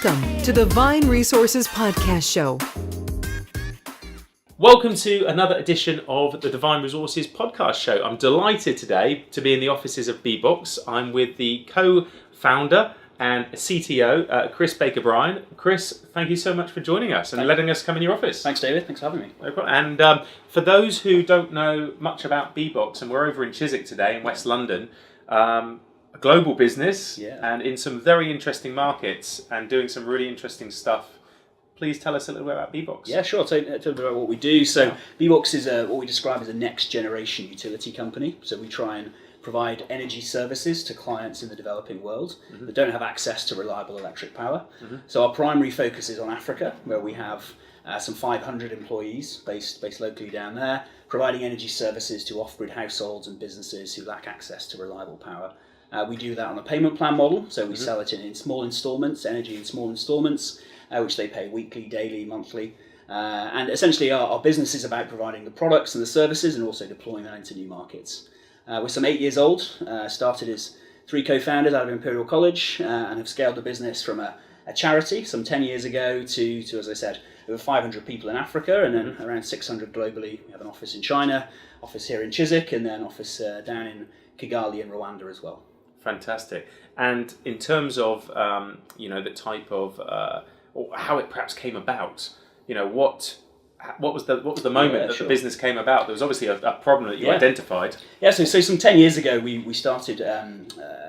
Welcome to the Vine Resources Podcast Show. Welcome to another edition of the Divine Resources Podcast Show. I'm delighted today to be in the offices of BBoXX. I'm with the co-founder and CTO, Chris Baker-Bryan. Chris, thank you so much for joining us and letting us come in your office. Thanks, David. Thanks for having me. No problem. And for those who don't know much about BBoXX, and we're over in Chiswick today in West London, a global business and in some very interesting markets and doing some really interesting stuff. Please tell us a little bit about BBoXX. Yeah, sure. I'll tell you about what we do. So BBoXX is what we describe as a next generation utility company. So we try and provide energy services to clients in the developing world that don't have access to reliable electric power. So our primary focus is on Africa, where we have some 500 employees based locally down there, providing energy services to off-grid households and businesses who lack access to reliable power. We do that on a payment plan model, so we sell it in small installments, energy in small installments, which they pay weekly, daily, monthly. And essentially our business is about providing the products and the services and also deploying that into new markets. We're some 8 years old, started as 3 co-founders out of Imperial College and have scaled the business from a charity some 10 years ago to, as I said, over 500 people in Africa and then around 600 globally. We have an office in China, office here in Chiswick, and then office down in Kigali in Rwanda as well. Fantastic. And in terms of, the type of, or how it perhaps came about, what was the moment that the business came about? There was obviously a problem that you identified. Yeah, so some 10 years ago we started,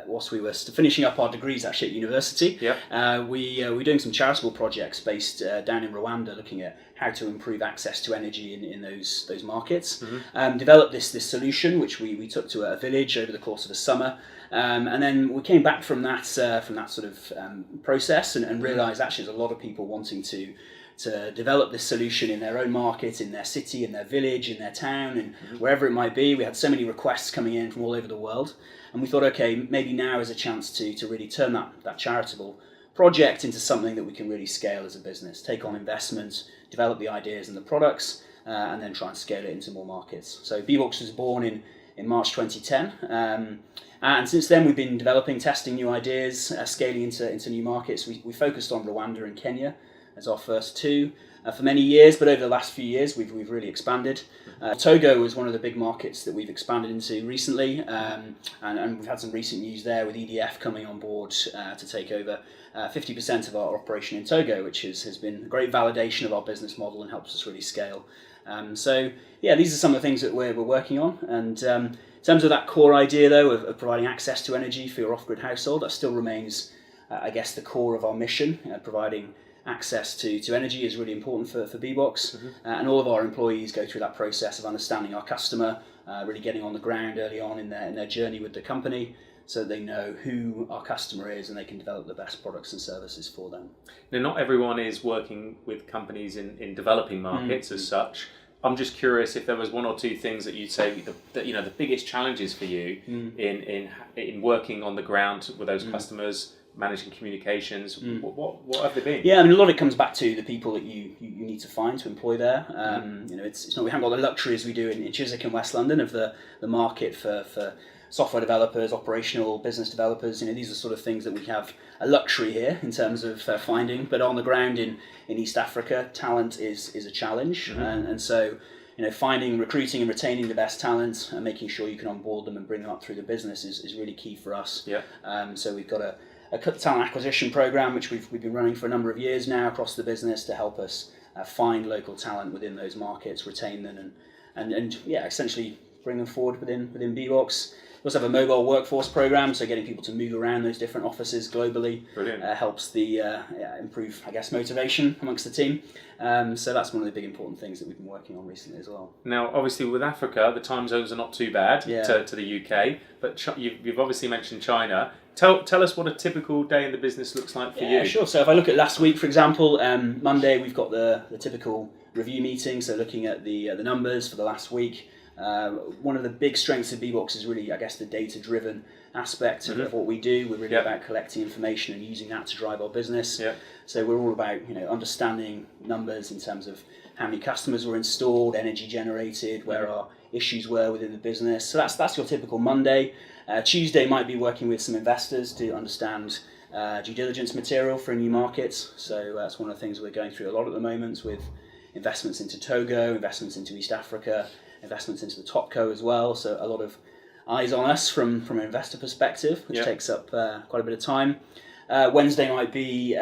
whilst we were finishing up our degrees actually at university, we were doing some charitable projects based down in Rwanda looking at how to improve access to energy in those markets. Developed this solution which we took to a village over the course of a summer. And then we came back from that sort of process and realised actually there's a lot of people wanting to develop this solution in their own market, in their city, in their village, in their town, and wherever it might be. We had so many requests coming in from all over the world, and we thought, okay, maybe now is a chance to really turn that charitable project into something that we can really scale as a business, take on investment, develop the ideas and the products, and then try and scale it into more markets. So BBoXX was born in March 2010. And since then, we've been developing, testing new ideas, scaling into new markets. We focused on Rwanda and Kenya as our first two for many years, but over the last few years, we've really expanded. Togo was one of the big markets that we've expanded into recently, and we've had some recent news there with EDF coming on board to take over 50% of our operation in Togo, which has been a great validation of our business model and helps us really scale. These are some of the things that we're working on, and in terms of that core idea, though, of providing access to energy for your off-grid household, that still remains, the core of our mission. Providing access to energy is really important for BBoXX, and all of our employees go through that process of understanding our customer, really getting on the ground early on in their journey with the company, so that they know who our customer is and they can develop the best products and services for them. Now, not everyone is working with companies in developing markets as such. I'm just curious if there was one or two things that you'd say the biggest challenges for you in working on the ground with those customers, managing communications. What have they been? Yeah, I mean, a lot of it comes back to the people that you need to find to employ there. It's not, we haven't got the luxuries we do in Chiswick and West London of the market for software developers, operational business developers. These are sort of things that we have a luxury here in terms of finding. But on the ground in East Africa, talent is a challenge, and so finding, recruiting, and retaining the best talent and making sure you can onboard them and bring them up through the business is really key for us. So we've got a talent acquisition program which we've been running for a number of years now across the business to help us find local talent within those markets, retain them, and essentially bring them forward within BBoXX. We also have a mobile workforce program, so getting people to move around those different offices globally helps the improve, motivation amongst the team. So that's one of the big important things that we've been working on recently as well. Now, obviously with Africa, the time zones are not too bad to the UK, but you've obviously mentioned China. Tell us what a typical day in the business looks like for you. Yeah, sure. So if I look at last week, for example, Monday we've got the typical review meeting, so looking at the numbers for the last week. One of the big strengths of BBoXX is really, the data-driven aspect of what we do. We're really about collecting information and using that to drive our business. So we're all about understanding numbers in terms of how many customers were installed, energy generated, where our issues were within the business. So that's your typical Monday. Tuesday might be working with some investors to understand due diligence material for new markets. So that's one of the things we're going through a lot at the moment, with investments into Togo, investments into East Africa, investments into the Topco as well. So a lot of eyes on us from an investor perspective, which takes up quite a bit of time. Wednesday might be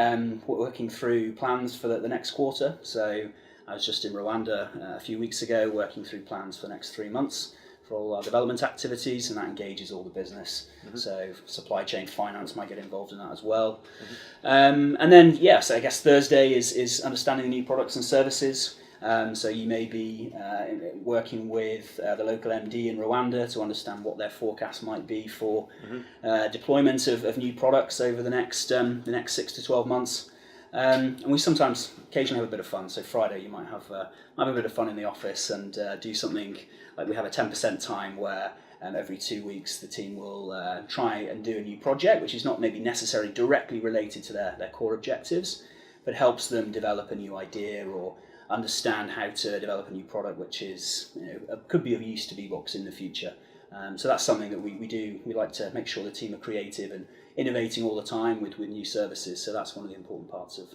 working through plans for the next quarter. So I was just in Rwanda a few weeks ago working through plans for the next 3 months for all our development activities, and that engages all the business. So supply chain finance might get involved in that as well. And then, so I guess Thursday is understanding the new products and services. So you may be working with the local MD in Rwanda to understand what their forecast might be for deployment of new products over the next 6 to 12 months. And we sometimes occasionally have a bit of fun. So Friday you might have a bit of fun in the office and do something like we have a 10% time where every 2 weeks the team will try and do a new project, which is not maybe necessarily directly related to their core objectives, but helps them develop a new idea or understand how to develop a new product which is could be of use to VBox in the future. So that's something that we do. We like to make sure the team are creative and innovating all the time with new services. So that's one of the important parts of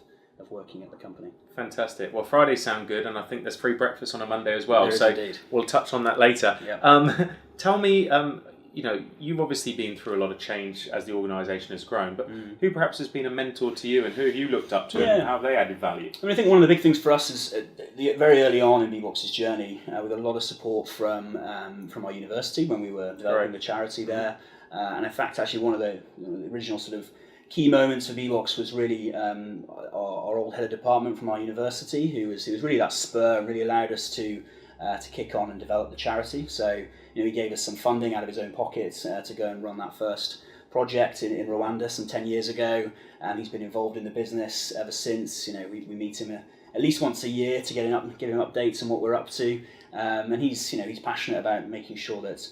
working at the company. Fantastic. Well, Fridays sound good, and I think there's free breakfast on a Monday as well. There is indeed. We'll touch on that later. Yeah. Tell me, you've obviously been through a lot of change as the organisation has grown, but who perhaps has been a mentor to you, and who have you looked up to, and how have they added value? I think one of the big things for us is very early on in VBox's journey, we got a lot of support from our university when we were developing the charity there. And in fact, actually, one of the original sort of key moments for VBox was really our old head of department from our university, who was really that spur and really allowed us to kick on and develop the charity. So he gave us some funding out of his own pocket to go and run that first project in Rwanda some 10 years ago, and he's been involved in the business ever since. We meet him at least once a year to give him updates on what we're up to, and he's passionate about making sure that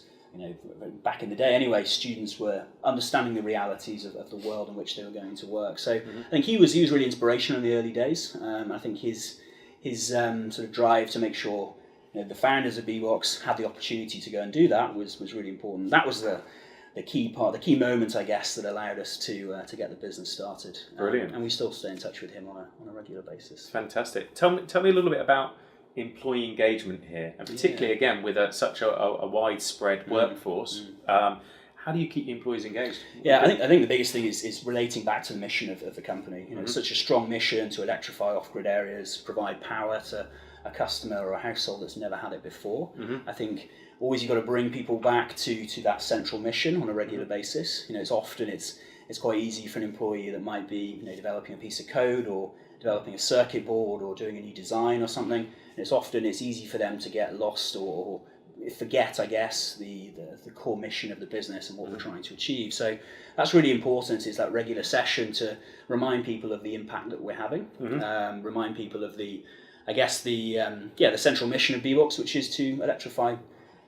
back in the day anyway, students were understanding the realities of the world in which they were going to work. So I think he was really inspirational in the early days. I think his sort of drive to make sure the founders of VBox had the opportunity to go and do that was really important. That was the key moment, I guess, that allowed us to get the business started. Brilliant. And we still stay in touch with him on a regular basis. Fantastic. Tell me a little bit about employee engagement here, and particularly again with such a widespread workforce. How do you keep the employees engaged? I think the biggest thing is relating back to the mission of the company. Such a strong mission to electrify off-grid areas, provide power to a customer or a household that's never had it before. I think always you've got to bring people back to that central mission on a regular basis. It's quite easy for an employee that might be developing a piece of code or developing a circuit board or doing a new design or something. And it's easy for them to get lost or forget, I guess, the core mission of the business and what we're trying to achieve. So that's really important, is that regular session to remind people of the impact that we're having, remind people of the central mission of VBox, which is to electrify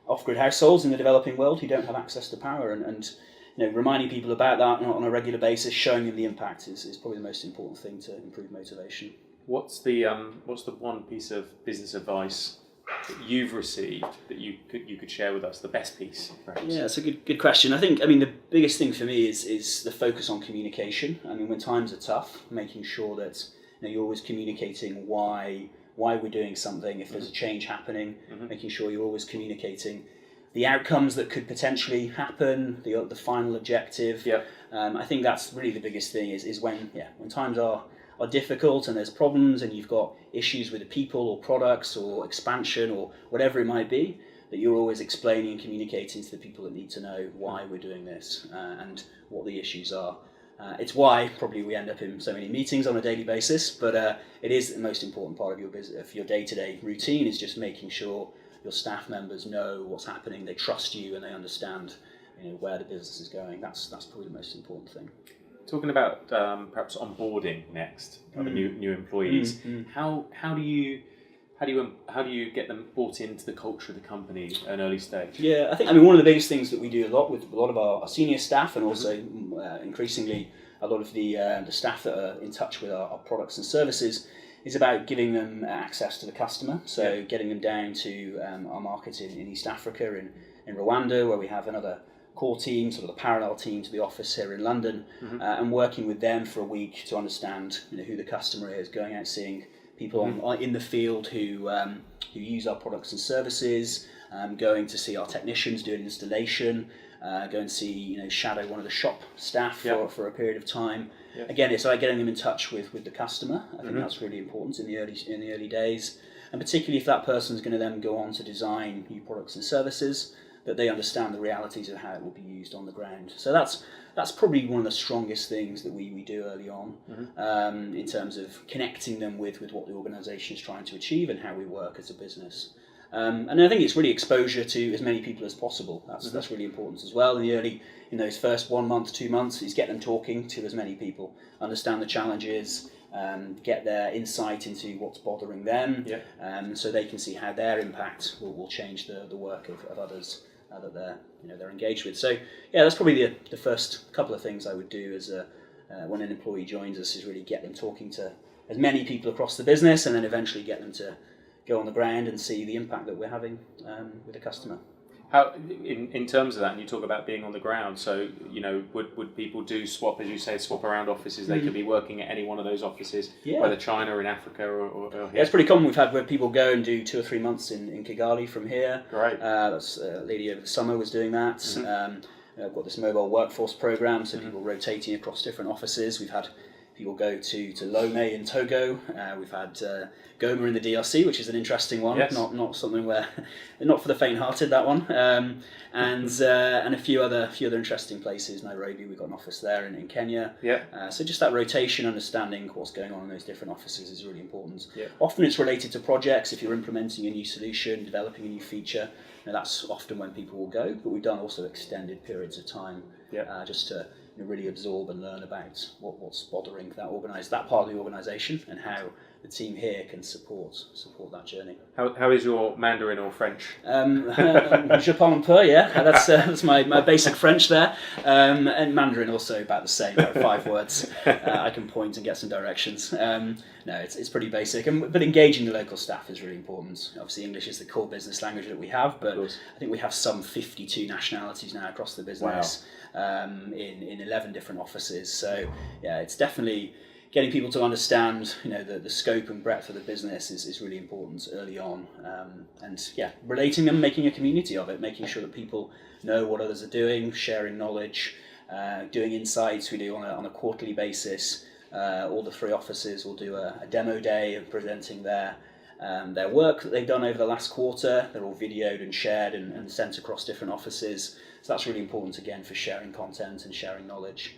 off-grid households in the developing world who don't have access to power, and reminding people about that on a regular basis, showing them the impact is probably the most important thing to improve motivation. What's the one piece of business advice that you've received that you could share with us? The best piece, perhaps? Yeah, it's a good question. I think the biggest thing for me is the focus on communication. When times are tough, making sure that you're always communicating why we're doing something. If there's a change happening, making sure you're always communicating the outcomes that could potentially happen, the final objective. I think that's really the biggest thing is when times are difficult and there's problems and you've got issues with the people or products or expansion or whatever it might be, that you're always explaining and communicating to the people that need to know why we're doing this and what the issues are. It's why probably we end up in so many meetings on a daily basis, but it is the most important part of your business, of your day-to-day routine, is just making sure your staff members know what's happening, they trust you, and they understand where the business is going. That's probably the most important thing. Talking about perhaps onboarding next of new employees, how do you get them brought into the culture of the company at an early stage? Yeah, I think one of the biggest things that we do a lot with a lot of our senior staff, and also increasingly a lot of the staff that are in touch with our products and services, is about giving them access to the customer. So getting them down to our market in East Africa, in Rwanda, where we have another core team, sort of the parallel team to the office here in London, and working with them for a week to understand who the customer is, going out seeing people in the field who use our products and services, going to see our technicians do an installation, go and see shadow one of the shop staff for a period of time. Again, it's like getting them in touch with the customer. I think that's really important in the early days, and particularly if that person's going to then go on to design new products and services, that they understand the realities of how it will be used on the ground. So that's probably one of the strongest things that we do early on, in terms of connecting them with what the organisation is trying to achieve and how we work as a business. And I think it's really exposure to as many people as possible. That's really important as well. In those first 1 month, 2 months, is get them talking to as many people, understand the challenges, get their insight into what's bothering them, so they can see how their impact will change the work of others that they're engaged with. So yeah, that's probably the first couple of things I would do as when an employee joins us, is really get them talking to as many people across the business, and then eventually get them to go on the ground and see the impact that we're having with the customer. How, in terms of that, and you talk about being on the ground, so would people do swap, as you say, swap around offices? They could be working at any one of those offices, whether China or in Africa or here. Yeah, it's pretty common. We've had where people go and do 2 or 3 months in Kigali from here. Great. That's a lady over the summer was doing that. I've got this mobile workforce program, so people rotating across different offices. We've had people go to Lome in Togo. We've had Goma in the DRC, which is an interesting one. Yes. Not something where, not for the faint-hearted, that one. And a few other interesting places. Nairobi, we've got an office there in Kenya. So just that rotation, understanding what's going on in those different offices is really important. Often it's related to projects. If you're implementing a new solution, developing a new feature, that's often when people will go. But we've done also extended periods of time, just to really absorb and learn about what's bothering that part of the organisation, and how the team here can support that journey. How is your Mandarin or French? Je parle un peu, that's my basic French there, and Mandarin also about the same, about 5 words. I can point and get some directions. No, it's pretty basic, but engaging the local staff is really important. Obviously English is the core business language that we have, but I think we have some 52 nationalities now across the business. In 11 different offices. So yeah, it's definitely getting people to understand the scope and breadth of the business is really important early on, and relating them, making a community of it, making sure that people know what others are doing, sharing knowledge, doing insights. We do on a quarterly basis. All the 3 offices will do a demo day of presenting their work that they've done over the last quarter. They're all videoed and shared and sent across different offices. So that's really important again for sharing content and sharing knowledge.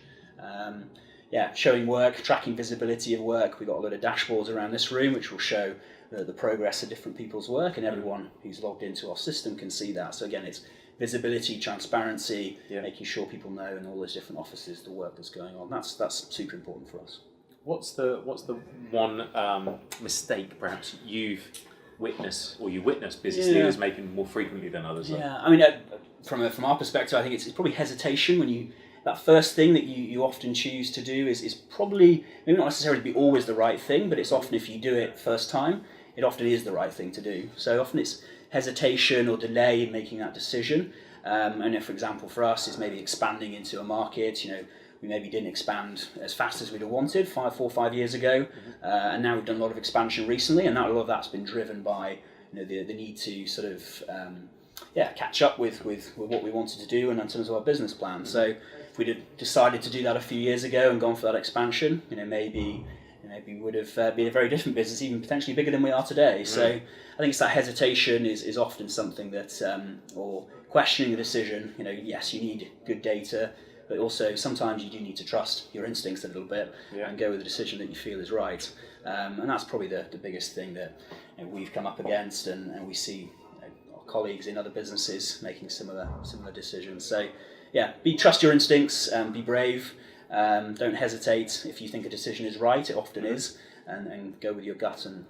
Showing work, tracking visibility of work. We've got a lot of dashboards around this room which will show the progress of different people's work, and everyone who's logged into our system can see that. So again, it's visibility, transparency, making sure people know in all those different offices the work that's going on. That's super important for us. What's the one mistake perhaps you witness business leaders making more frequently than others? I mean, from our perspective, I think it's probably hesitation when that first thing that you often choose to do is probably maybe not necessarily be always the right thing, but it's often, if you do it first time, it often is the right thing to do. So often it's hesitation or delay in making that decision. And if, for example, for us, is maybe expanding into a market. We maybe didn't expand as fast as we'd have wanted 4 or 5 years ago, and now we've done a lot of expansion recently, and a lot of that's been driven by the need to sort of catch up with what we wanted to do and in terms of our business plan. So if we'd have decided to do that a few years ago and gone for that expansion, maybe we would have been a very different business, even potentially bigger than we are today. So I think it's that hesitation is often something that, or questioning the decision. Yes, you need good data, but also sometimes you do need to trust your instincts a little bit and go with a decision that you feel is right. And that's probably the biggest thing that we've come up against, and we see our colleagues in other businesses making similar decisions. So trust your instincts, be brave, don't hesitate. If you think a decision is right, it often is, and go with your gut, and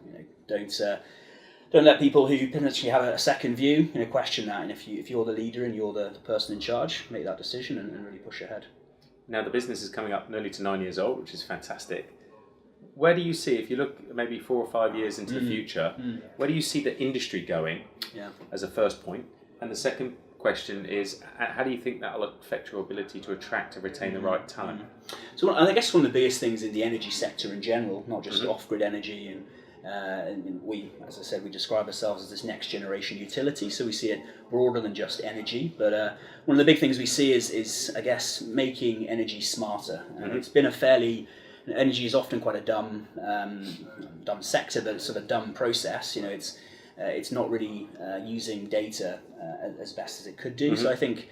don't let people who potentially have a second view question that. And if you're the leader and you're the person in charge, make that decision and really push ahead. Now the business is coming up nearly to 9 years old, which is fantastic. Where do you see, if you look maybe 4 or 5 years into the future, where do you see the industry going as a first point? And the second question is, how do you think that will affect your ability to attract and retain the right talent? So I guess one of the biggest things in the energy sector in general, not just off-grid energy, and we, as I said, we describe ourselves as this next generation utility, so we see it broader than just energy. But one of the big things we see is I guess, making energy smarter. And it's been energy is often quite a dumb sector, but it's sort of a dumb process. It's not really using data as best as it could do. So I think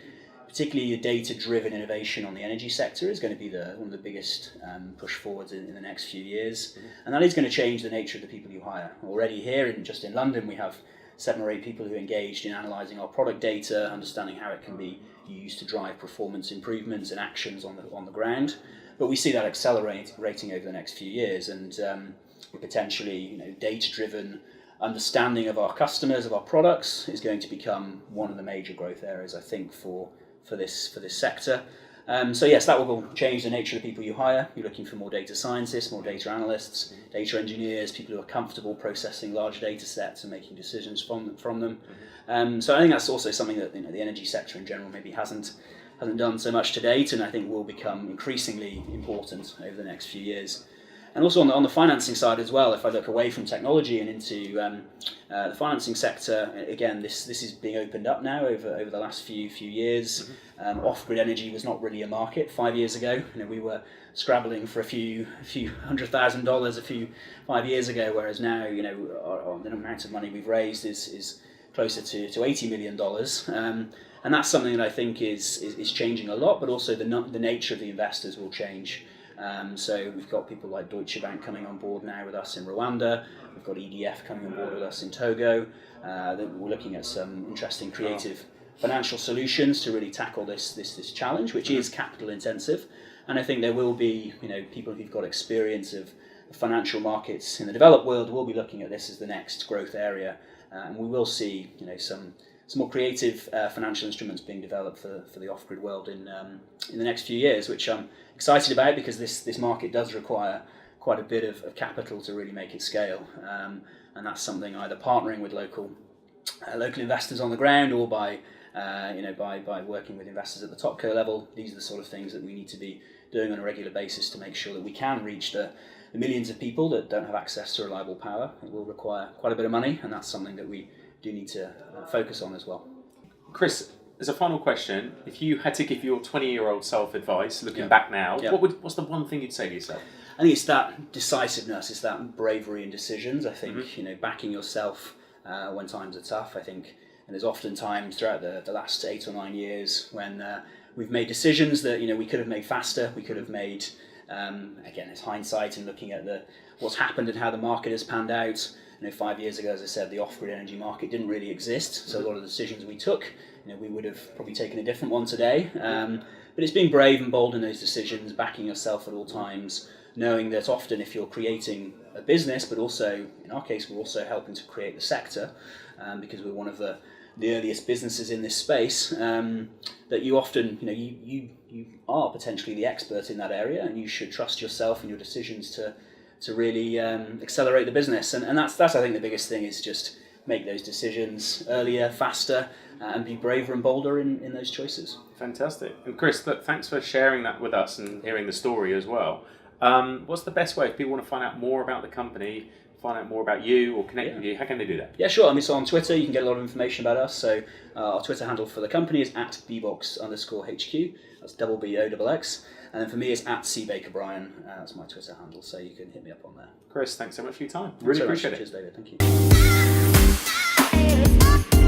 particularly a data-driven innovation on the energy sector is going to be one of the biggest push forwards in the next few years. And that is going to change the nature of the people you hire. Already here, just in London, we have 7 or 8 people who are engaged in analysing our product data, understanding how it can be used to drive performance improvements and actions on the ground. But we see that accelerating over the next few years, and potentially, data-driven understanding of our customers, of our products, is going to become one of the major growth areas, I think, for this sector. So yes, that will change the nature of the people you hire. You're looking for more data scientists, more data analysts, data engineers, people who are comfortable processing large data sets and making decisions from them. So I think that's also something that the energy sector in general maybe hasn't done so much to date, and I think will become increasingly important over the next few years. And also on the financing side as well, if I look away from technology and into the financing sector, again, this is being opened up now over the last few years. Off-grid energy was not really a market 5 years ago. We were scrabbling for a few $100,000 5 years ago, whereas now, the amount of money we've raised is closer to $80 million. And that's something that I think is changing a lot, but also the nature of the investors will change. So we've got people like Deutsche Bank coming on board now with us in Rwanda. We've got EDF coming on board with us in Togo. We're looking at some interesting creative financial solutions to really tackle this challenge, which is capital intensive. And I think there will be people who've got experience of financial markets in the developed world will be looking at this as the next growth area, and we will see some more creative financial instruments being developed for the off-grid world in the next few years, which I'm excited about, because this market does require quite a bit of capital to really make it scale, and that's something either partnering with local investors on the ground, or by working with investors at the top co level. These are the sort of things that we need to be doing on a regular basis to make sure that we can reach the millions of people that don't have access to reliable power. It will require quite a bit of money, and that's something that we do need to focus on as well. Chris, as a final question, if you had to give your 20-year-old self advice, looking back now, what's the one thing you'd say to yourself? I think it's that decisiveness, it's that bravery in decisions. I think backing yourself when times are tough. I think, and there's often times throughout the last 8 or 9 years when we've made decisions that we could have made faster. We could have made, again, it's hindsight and looking at what's happened and how the market has panned out. 5 years ago, as I said, the off-grid energy market didn't really exist, so a lot of the decisions we took, we would have probably taken a different one today. But it's being brave and bold in those decisions, backing yourself at all times, knowing that often if you're creating a business, but also, in our case, we're also helping to create the sector, because we're one of the earliest businesses in this space, that you often, you are potentially the expert in that area, and you should trust yourself and your decisions to really accelerate the business. And that's I think the biggest thing, is just make those decisions earlier, faster, and be braver and bolder in those choices. Fantastic. And Chris, look, thanks for sharing that with us and hearing the story as well. What's the best way if people want to find out more about the company, find out more about you, or connect with you? How can they do that? Yeah, sure. So on Twitter, you can get a lot of information about us. So our Twitter handle for the company is @VBox_HQ. That's BBOXX. And then for me, it's @CBakerBrian. That's my Twitter handle. So you can hit me up on there. Chris, thanks so much for your time. Really appreciate it. Cheers, David. Thank you.